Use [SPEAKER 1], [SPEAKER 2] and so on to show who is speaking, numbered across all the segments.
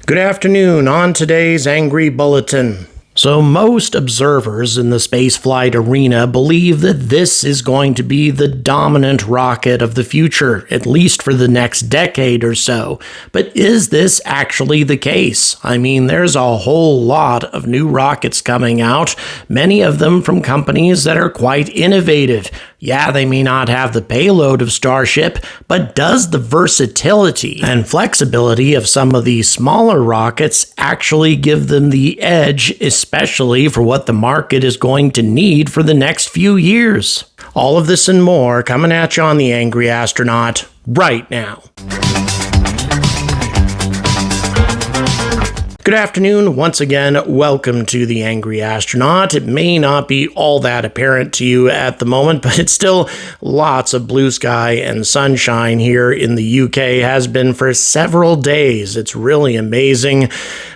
[SPEAKER 1] Good afternoon on today's Angry Bulletin. So most observers in the spaceflight arena believe that this is going to be the dominant rocket of the future, at least for the next decade or so. But is this actually the case? I mean, there's a whole lot of new rockets coming out, many of them from companies that are quite innovative. Yeah, they may not have the payload of Starship, but does the versatility and flexibility of some of these smaller rockets actually give them the edge, especially for what the market is going to need for the next few years? All of this and more coming at you on the Angry Astronaut right now. Good afternoon. Once again, welcome to the Angry Astronaut. It may not be all that apparent to you at the moment, but it's still lots of blue sky and sunshine here in the UK. Has been for several days. It's really amazing.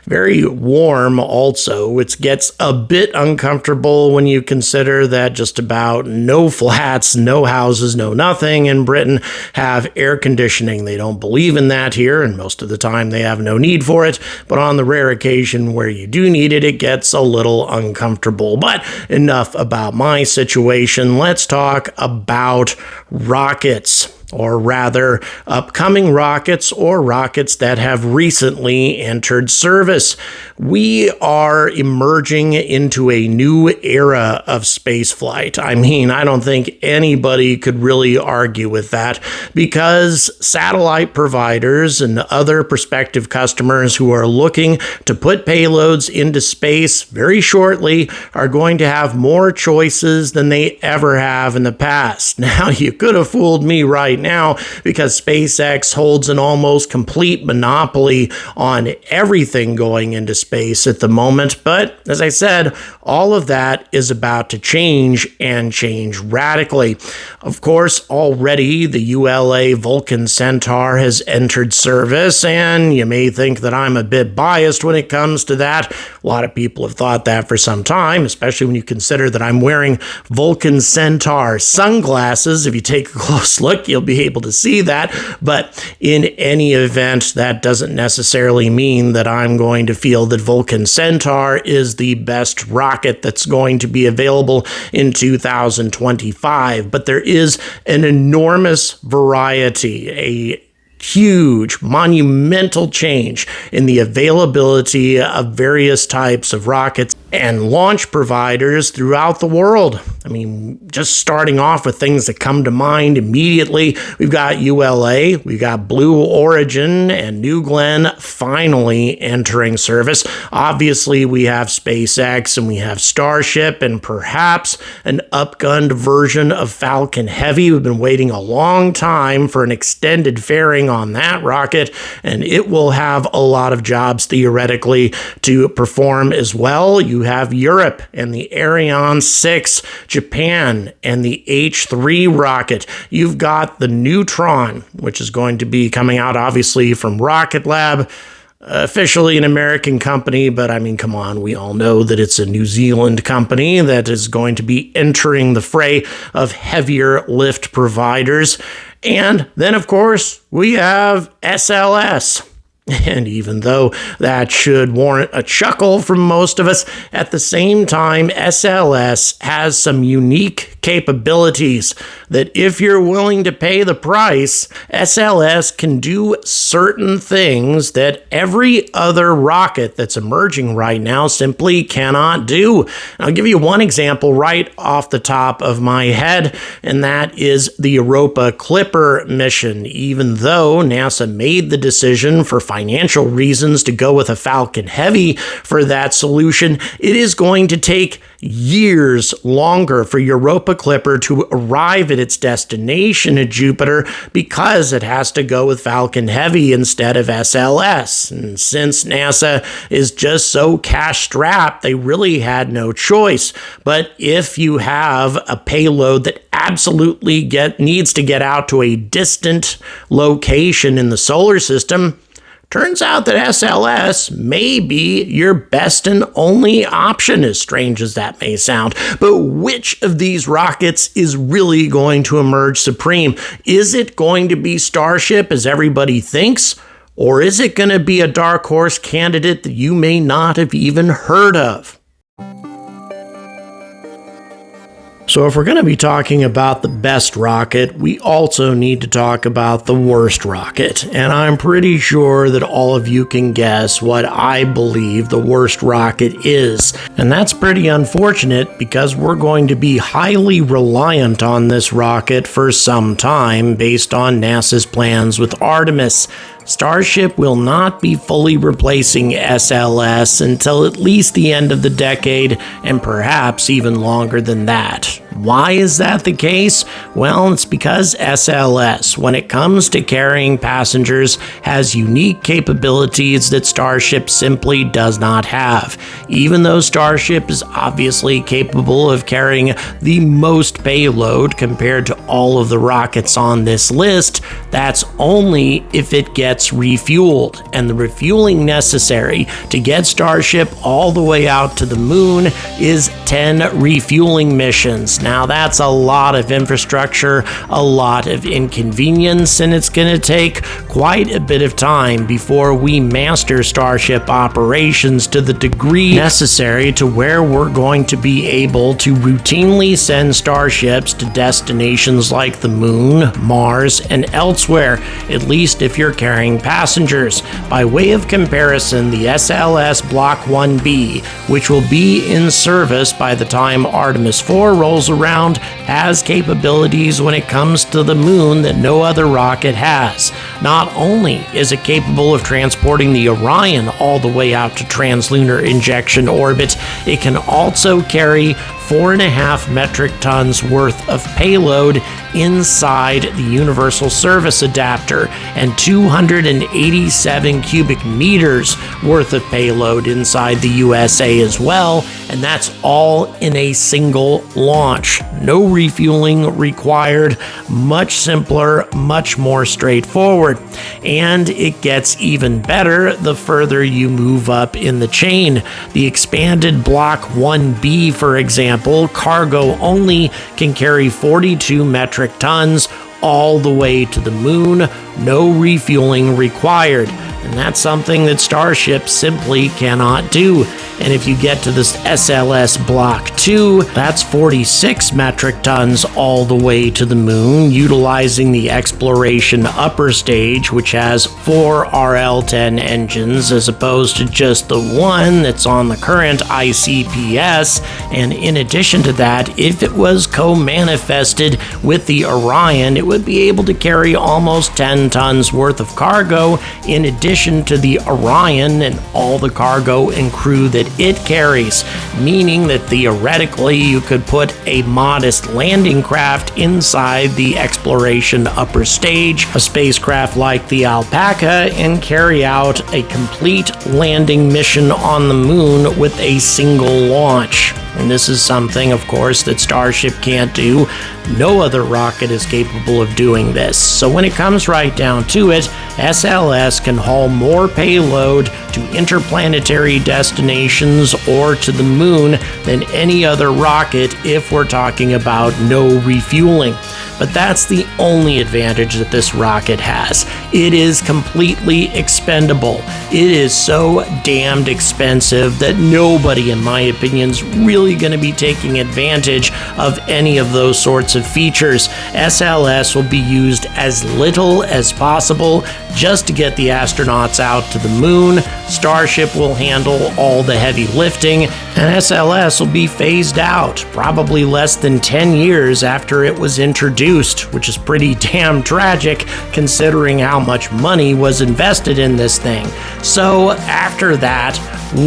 [SPEAKER 1] Very warm also. It gets a bit uncomfortable when you consider that just about no flats, no houses, no nothing in Britain have air conditioning. They don't believe in that here, and most of the time they have no need for it. But on the rare occasion where you do need it, it gets a little uncomfortable. But enough about my situation. Let's talk about rockets. Or rather, upcoming rockets or rockets that have recently entered service. We are emerging into a new era of spaceflight. I mean, I don't think anybody could really argue with that, because satellite providers and other prospective customers who are looking to put payloads into space very shortly are going to have more choices than they ever have in the past. Now, you could have fooled me right now, because SpaceX holds an almost complete monopoly on everything going into space at the moment. But as I said, all of that is about to change, and change radically. Of course, already the ULA Vulcan Centaur has entered service, and you may think that I'm a bit biased when it comes to that. A lot of people have thought that for some time, especially when you consider that I'm wearing Vulcan Centaur sunglasses. If you take a close look, you'll be able to see that. But in any event, that doesn't necessarily mean that I'm going to feel that Vulcan Centaur is the best rocket that's going to be available in 2025. But there is an enormous variety, a huge, monumental change in the availability of various types of rockets and launch providers throughout the world. I mean, just starting off with things that come to mind immediately, we've got ULA, we've got Blue Origin, and New Glenn finally entering service. Obviously, we have SpaceX, and we have Starship, and perhaps an upgunned version of Falcon Heavy. We've been waiting a long time for an extended fairing on that rocket, and it will have a lot of jobs theoretically to perform as well. You have Europe and the Ariane 6, Japan and the H3 rocket. You've got the Neutron, which is going to be coming out obviously from Rocket Lab. Officially an American company, but I mean, come on, we all know that it's a New Zealand company that is going to be entering the fray of heavier lift providers. And then, of course, we have SLS. And even though that should warrant a chuckle from most of us, at the same time, SLS has some unique capabilities that if you're willing to pay the price, SLS can do certain things that every other rocket that's emerging right now simply cannot do. I'll give you one example right off the top of my head, and that is the Europa Clipper mission. Even though NASA made the decision for financial reasons to go with a Falcon Heavy for that solution, it is going to take years longer for Europa Clipper to arrive at its destination at Jupiter, because it has to go with Falcon Heavy instead of SLS. And since NASA is just so cash-strapped, they really had no choice. But if you have a payload that absolutely needs to get out to a distant location in the solar system, turns out that SLS may be your best and only option, as strange as that may sound. But which of these rockets is really going to emerge supreme? Is it going to be Starship, as everybody thinks? Or is it going to be a dark horse candidate that you may not have even heard of? So if we're going to be talking about the best rocket, we also need to talk about the worst rocket. And I'm pretty sure that all of you can guess what I believe the worst rocket is. And that's pretty unfortunate because we're going to be highly reliant on this rocket for some time based on NASA's plans with Artemis. Starship will not be fully replacing SLS until at least the end of the decade, and perhaps even longer than that. Why is that the case? Well, it's because SLS, when it comes to carrying passengers, has unique capabilities that Starship simply does not have. Even though Starship is obviously capable of carrying the most payload compared to all of the rockets on this list, that's only if it gets refueled, and the refueling necessary to get Starship all the way out to the moon is 10 refueling missions. Now that's a lot of infrastructure, a lot of inconvenience, and it's going to take quite a bit of time before we master Starship operations to the degree necessary to where we're going to be able to routinely send Starships to destinations like the moon, Mars, and elsewhere, at least if you're carrying passengers. By way of comparison, the SLS Block 1B, which will be in service by the time Artemis 4 rolls around, has capabilities when it comes to the moon that no other rocket has. Not only is it capable of transporting the Orion all the way out to translunar injection orbit, it can also carry 4.5 metric tons worth of payload inside the Universal Service Adapter and 287 cubic meters worth of payload inside the USA as well, and that's all in a single launch. No refueling required, much simpler, much more straightforward. And it gets even better the further you move up in the chain. The expanded Block 1B, for example, cargo only, can carry 42 metric tons all the way to the moon, no refueling required. And that's something that Starship simply cannot do. And if you get to this SLS Block 2, that's 46 metric tons all the way to the moon, utilizing the Exploration upper stage, which has 4 RL-10 engines as opposed to just the one that's on the current ICPS. And in addition to that, if it was co-manifested with the Orion, it would be able to carry almost 10 tons worth of cargo in addition to the Orion and all the cargo and crew that it carries, meaning that theoretically you could put a modest landing craft inside the Exploration upper stage, a spacecraft like the Alpaca, and carry out a complete landing mission on the moon with a single launch. And this is something, of course, that Starship can't do. No other rocket is capable of doing this. So when it comes right down to it, SLS can haul more payload to interplanetary destinations or to the moon than any other rocket if we're talking about no refueling. But that's the only advantage that this rocket has. It is completely expendable. It is so damned expensive that nobody, in my opinion, is really going to be taking advantage of any of those sorts of features. SLS will be used as little as possible just to get the astronauts out to the moon. Starship will handle all the heavy lifting, and SLS will be phased out probably less than 10 years after it was introduced, which is pretty damn tragic considering how much money was invested in this thing. So after that,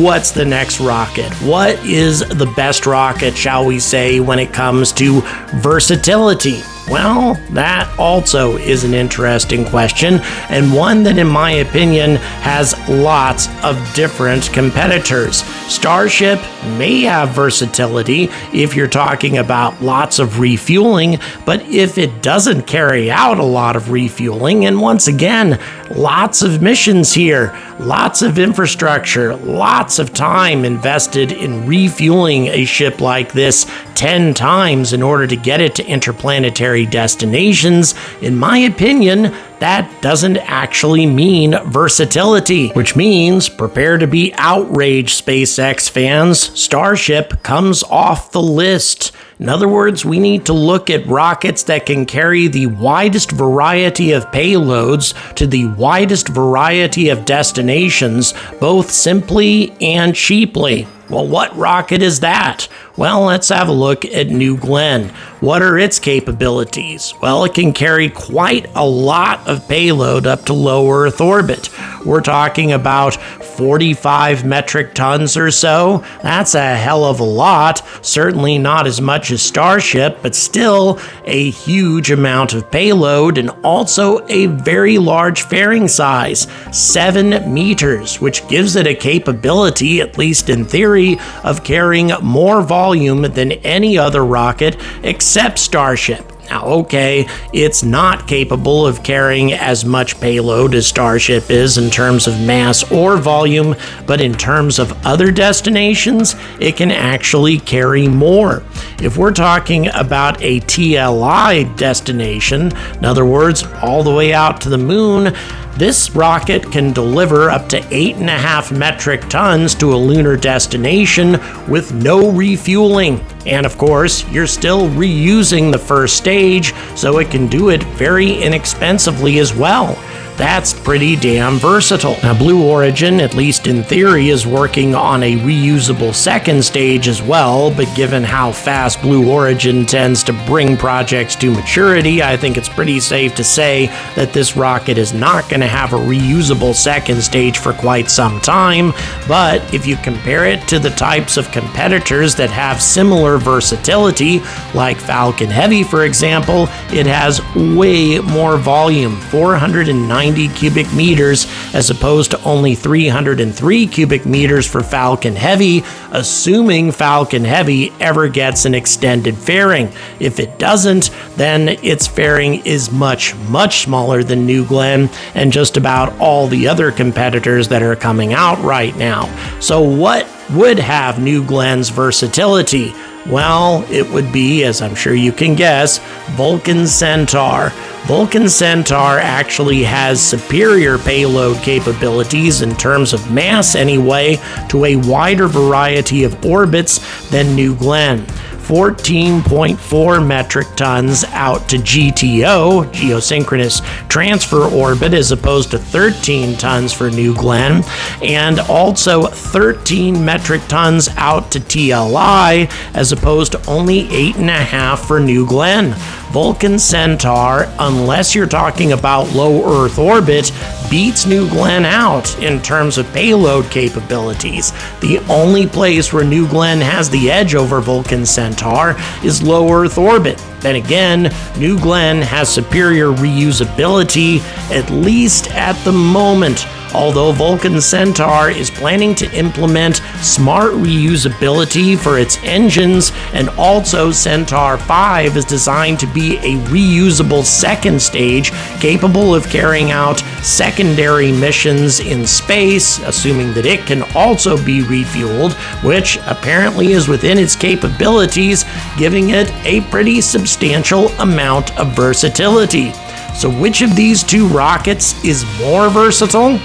[SPEAKER 1] what's the next rocket? What is the best rocket, shall we say, when it comes to versatility? Well, that also is an interesting question, and one that, in my opinion, has lots of different competitors. Starship may have versatility if you're talking about lots of refueling, but if it doesn't carry out a lot of refueling, and once again, lots of missions here, lots of infrastructure, lots of time invested in refueling a ship like this 10 times in order to get it to interplanetary secondary destinations, in my opinion, that doesn't actually mean versatility, which means prepare to be outraged, SpaceX fans. Starship comes off the list. In other words, we need to look at rockets that can carry the widest variety of payloads to the widest variety of destinations, both simply and cheaply. Well, what rocket is that? Well, let's have a look at New Glenn. What are its capabilities? Well, it can carry quite a lot of payload up to low Earth orbit. We're talking about 45 metric tons or so. That's a hell of a lot. Certainly not as much as Starship, but still a huge amount of payload and also a very large fairing size, 7 meters, which gives it a capability, at least in theory, of carrying more volume than any other rocket except Starship. Now, okay, it's not capable of carrying as much payload as Starship is in terms of mass or volume, but in terms of other destinations, it can actually carry more. If we're talking about a TLI destination, in other words, all the way out to the moon, this rocket can deliver up to 8.5 metric tons to a lunar destination with no refueling. And of course, you're still reusing the first stage, so it can do it very inexpensively as well. That's pretty damn versatile. Now, Blue Origin, at least in theory, is working on a reusable second stage as well, but given how fast Blue Origin tends to bring projects to maturity, I think it's pretty safe to say that this rocket is not going to have a reusable second stage for quite some time. But if you compare it to the types of competitors that have similar versatility, like Falcon Heavy, for example, it has way more volume, 490 cubic meters, as opposed to only 303 cubic meters for Falcon Heavy, assuming Falcon Heavy ever gets an extended fairing. If it doesn't, then its fairing is much, much smaller than New Glenn and just about all the other competitors that are coming out right now. So what would have New Glenn's versatility? Well, it would be, as I'm sure you can guess, Vulcan Centaur. Vulcan Centaur actually has superior payload capabilities in terms of mass anyway, to a wider variety of orbits than New Glenn. 14.4 metric tons out to GTO, geosynchronous transfer orbit, as opposed to 13 tons for New Glenn, and also 13 metric tons out to TLI, as opposed to only 8.5 for New Glenn. Vulcan Centaur, unless you're talking about low Earth orbit, beats New Glenn out in terms of payload capabilities. The only place where New Glenn has the edge over Vulcan Centaur is low Earth orbit. Then again, New Glenn has superior reusability, at least at the moment. Although Vulcan Centaur is planning to implement smart reusability for its engines, and also Centaur 5 is designed to be a reusable second stage capable of carrying out secondary missions in space, assuming that it can also be refueled, which apparently is within its capabilities, giving it a pretty substantial amount of versatility. So which of these two rockets is more versatile?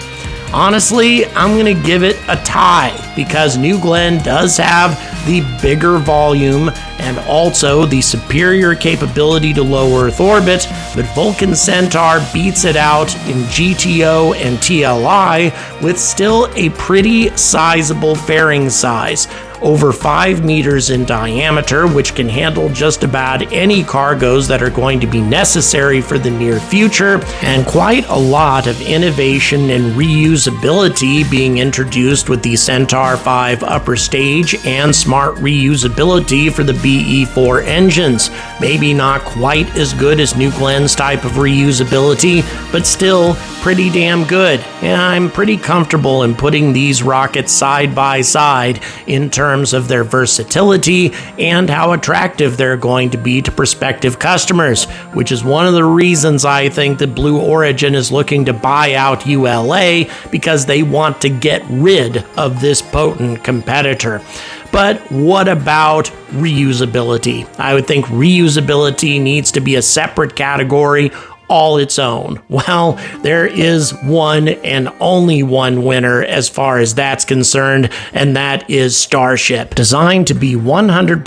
[SPEAKER 1] Honestly, I'm going to give it a tie, because New Glenn does have the bigger volume and also the superior capability to low Earth orbit, but Vulcan Centaur beats it out in GTO and TLI with still a pretty sizable fairing size, over 5 meters in diameter, which can handle just about any cargoes that are going to be necessary for the near future, and quite a lot of innovation and reusability being introduced with the Centaur 5 upper stage and smart reusability for the BE4 engines. Maybe not quite as good as New Glenn's type of reusability, but still pretty damn good. And I'm pretty comfortable in putting these rockets side by side in terms terms of their versatility and how attractive they're going to be to prospective customers, which is one of the reasons I think that Blue Origin is looking to buy out ULA, because they want to get rid of this potent competitor. But what about reusability? I would think reusability needs to be a separate category all its own. Well, there is one and only one winner as far as that's concerned, and that is Starship. Designed to be 100%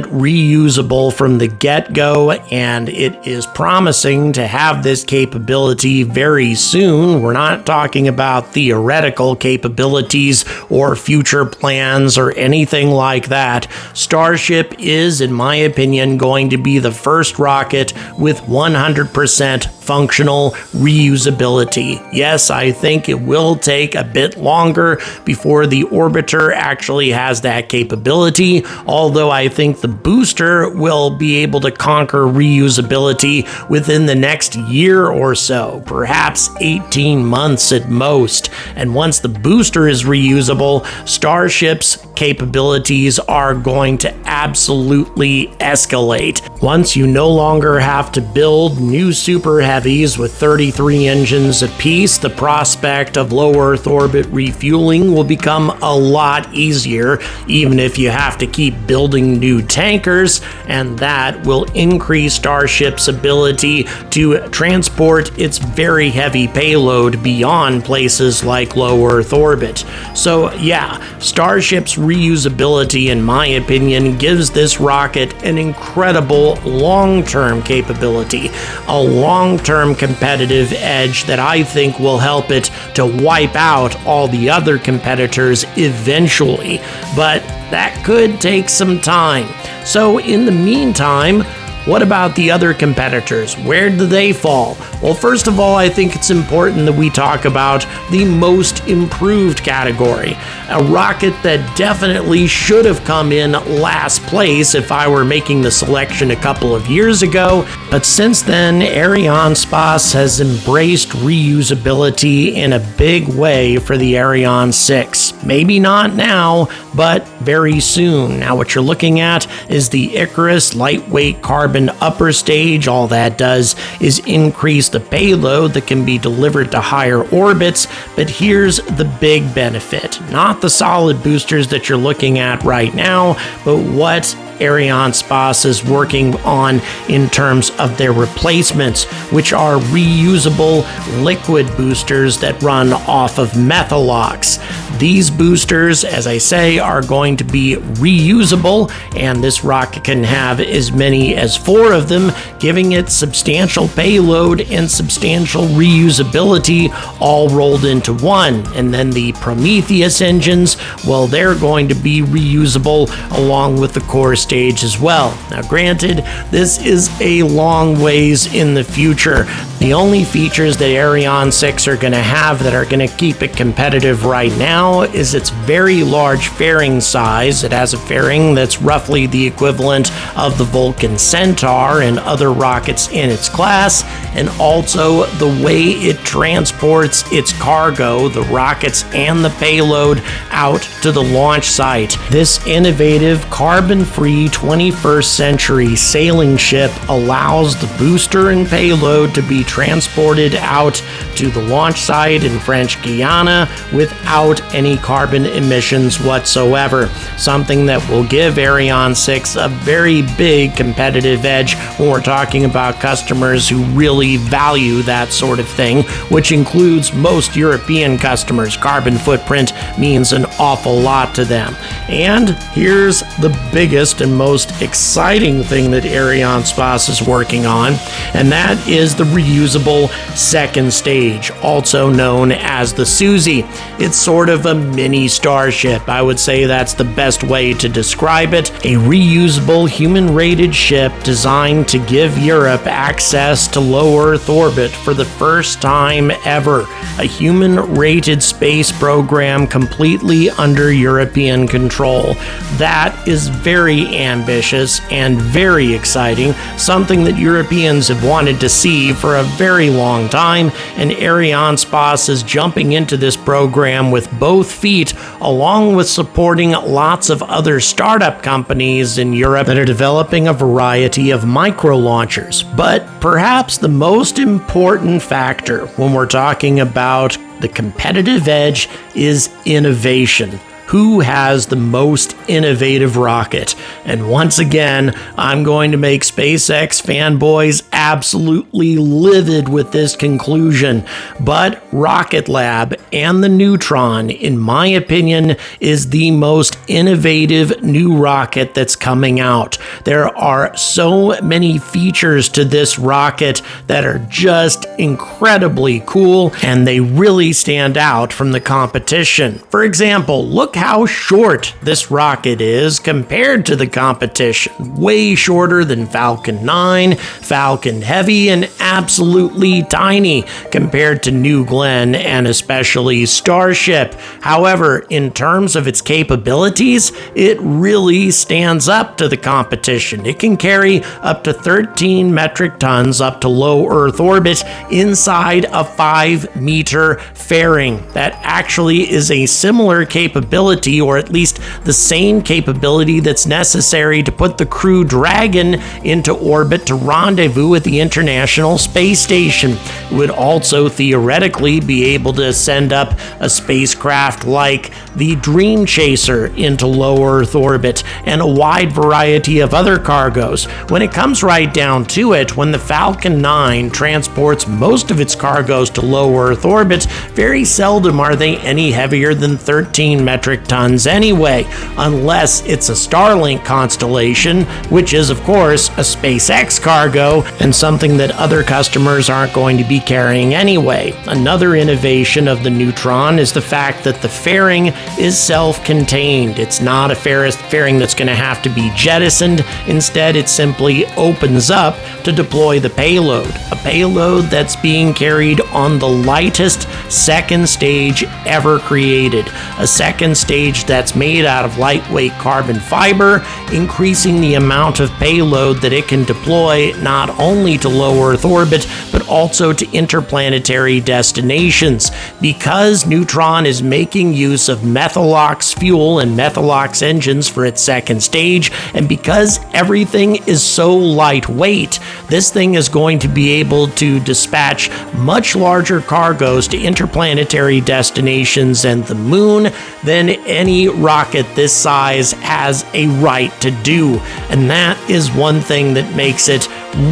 [SPEAKER 1] reusable from the get-go, and it is promising to have this capability very soon. We're not talking about theoretical capabilities or future plans or anything like that. Starship is, in my opinion, going to be the first rocket with 100% functional reusability. Yes, I think it will take a bit longer before the orbiter actually has that capability, although I think the booster will be able to conquer reusability within the next year or so, perhaps 18 months at most. And once the booster is reusable, Starship's capabilities are going to absolutely escalate. Once you no longer have to build new super heavies with 33 engines apiece, the prospect of low Earth orbit refueling will become a lot easier, even if you have to keep building new tankers, and that will increase Starship's ability to transport its very heavy payload beyond places like low Earth orbit. So yeah, Starship's reusability, in my opinion, gives this rocket an incredible long-term capability, a long-term competitive edge that I think will help it to wipe out all the other competitors eventually. But that could take some time. So in the meantime, what about the other competitors? Where do they fall? Well, first of all, I think it's important that we talk about the most improved category. A rocket that definitely should have come in last place if I were making the selection a couple of years ago. But since then, Arianespace has embraced reusability in a big way for the Ariane 6. Maybe not now, but very soon. Now what you're looking at is the Icarus lightweight carbon upper stage. All that does is increase the payload that can be delivered to higher orbits, but here's the big benefit. Not the solid boosters that you're looking at right now, but what Arianespace is working on in terms of their replacements, which are reusable liquid boosters that run off of methalox. These boosters, as I say, are going to be reusable, and this rocket can have as many as 4 of them, giving it substantial payload and substantial reusability all rolled into one. And then the Prometheus engines, well, they're going to be reusable along with the core stage as well. Now granted, this is a long ways in the future. The only features that Ariane 6 are going to have that are going to keep it competitive right now is its very large fairing size. It has a fairing that's roughly the equivalent of the Vulcan Centaur and other rockets in its class, and also the way it transports its cargo, the rockets and the payload, out to the launch site. This innovative, carbon-free 21st century sailing ship allows the booster and payload to be transported out to the launch site in French Guiana without any carbon emissions whatsoever, something that will give Ariane 6 a very big competitive edge when we're talking about customers who really value that sort of thing, which includes most European customers. Carbon footprint means an awful lot to them. And here's the biggest and most exciting thing that Arianespace is working on, and that is the reusable second stage, also known as the Suzy. It's sort of a mini Starship. I would say that's the best way to describe it. A reusable human-rated ship designed to give Europe access to low Earth orbit for the first time ever. A human-rated space program completely under European control. control. That is very ambitious and very exciting, something that Europeans have wanted to see for a very long time, and Arianespace is jumping into this program with both feet, along with supporting lots of other startup companies in Europe that are developing a variety of micro-launchers. But perhaps the most important factor when we're talking about the competitive edge is innovation. Who has the most innovative rocket? And once again, I'm going to make SpaceX fanboys absolutely livid with this conclusion. But Rocket Lab and the Neutron, in my opinion, is the most innovative new rocket that's coming out. There are so many features to this rocket that are just incredibly cool, and they really stand out from the competition. For example, look how short this rocket is compared to the competition. Way shorter than Falcon 9, Falcon Heavy, and absolutely tiny compared to New Glenn and especially Starship. However, in terms of its capabilities, it really stands up to the competition. It can carry up to 13 metric tons up to low Earth orbit inside a 5-meter fairing. That actually is a similar capability, or at least the same capability that's necessary to put the Crew Dragon into orbit to rendezvous at the International Space Station. It would also theoretically be able to send up a spacecraft like the Dream Chaser into low Earth orbit and a wide variety of other cargoes. When it comes right down to it, when the Falcon 9 transports most of its cargoes to low Earth orbit, very seldom are they any heavier than 13 metric tons anyway, unless it's a Starlink constellation, which is of course a SpaceX cargo and something that other customers aren't going to be carrying anyway. Another innovation of the Neutron is the fact that the fairing is self-contained. It's not a fairing that's going to have to be jettisoned. Instead, it simply opens up to deploy the payload. A payload that's being carried on the lightest second stage ever created. A second stage that's made out of lightweight carbon fiber, increasing the amount of payload that it can deploy not only to low Earth orbit, but also to interplanetary destinations. Because Neutron is making use of Methalox fuel and Methalox engines for its second stage, and because everything is so lightweight, this thing is going to be able to dispatch much larger cargoes to interplanetary destinations and the moon than any rocket this size has a right to do. And that is one thing that makes it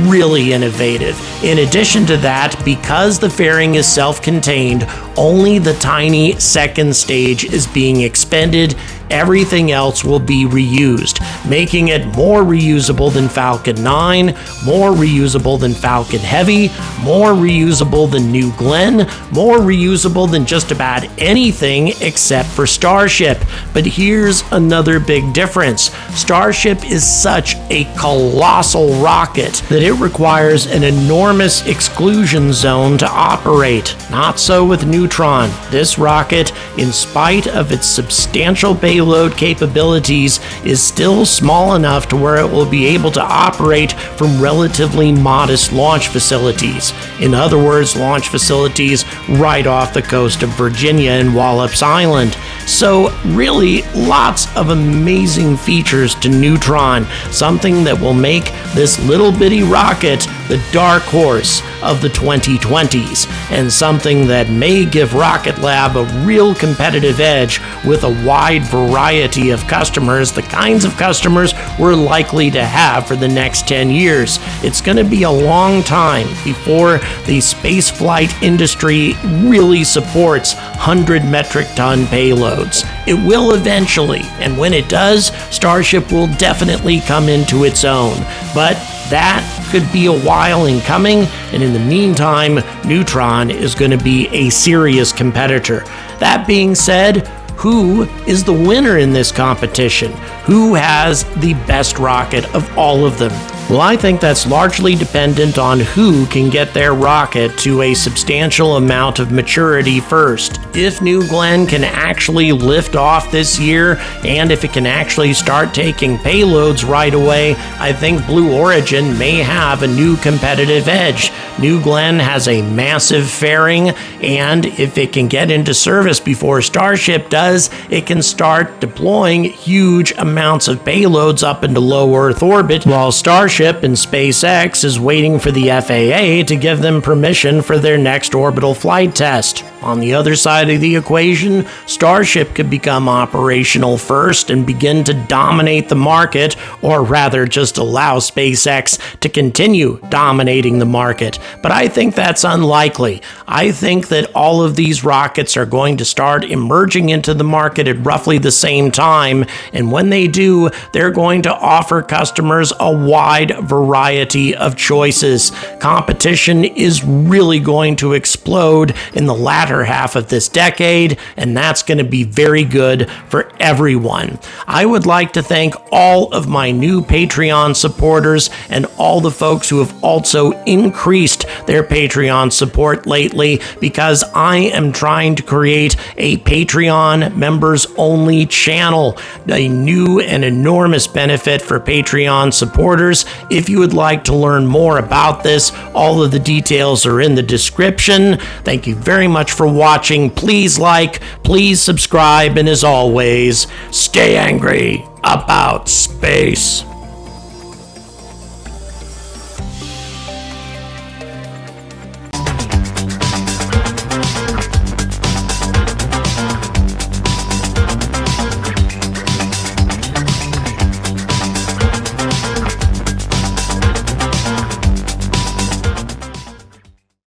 [SPEAKER 1] really innovative. In addition to that, because the fairing is self-contained, only the tiny second stage is being expended. Everything else will be reused, making it more reusable than Falcon 9, more reusable than Falcon Heavy, more reusable than New Glenn, more reusable than just about anything except for Starship. But here's another big difference. Starship is such a colossal rocket that it requires an enormous exclusion zone to operate. Not so with Neutron. This rocket, in spite of its substantial payload capabilities, is still small enough to where it will be able to operate from relatively modest launch facilities. In other words, launch facilities right off the coast of Virginia and Wallops Island. So really, lots of amazing features to Neutron, something that will make this little bitty rocket the dark horse of the 2020s, and something that may give Rocket Lab a real competitive edge with a wide variety of customers, the kinds of customers we're likely to have for the next 10 years. It's going to be a long time before the spaceflight industry really supports 100 metric ton payloads. It will eventually, and when it does, Starship will definitely come into its own. But that could be a while in coming, and in the meantime, Neutron is going to be a serious competitor. That being said, who is the winner in this competition? Who has the best rocket of all of them? Well, I think that's largely dependent on who can get their rocket to a substantial amount of maturity first. If New Glenn can actually lift off this year, and if it can actually start taking payloads right away, I think Blue Origin may have a new competitive edge. New Glenn has a massive fairing, and if it can get into service before Starship does, it can start deploying huge amounts of payloads up into low Earth orbit, while Starship and SpaceX is waiting for the FAA to give them permission for their next orbital flight test. On the other side of the equation, Starship could become operational first and begin to dominate the market, or rather just allow SpaceX to continue dominating the market. But I think that's unlikely. I think that all of these rockets are going to start emerging into the market at roughly the same time, and when they do, they're going to offer customers a wide variety of choices. Competition is really going to explode in the latter half of this decade, and that's going to be very good for everyone. I would like to thank all of my new Patreon supporters and all the folks who have also increased their Patreon support lately, because I am trying to create a Patreon members only channel, a new and enormous benefit for Patreon supporters. If you would like to learn more about this, all of the details are in the description. Thank you very much for watching. Please like, please subscribe, and as always, stay angry about space.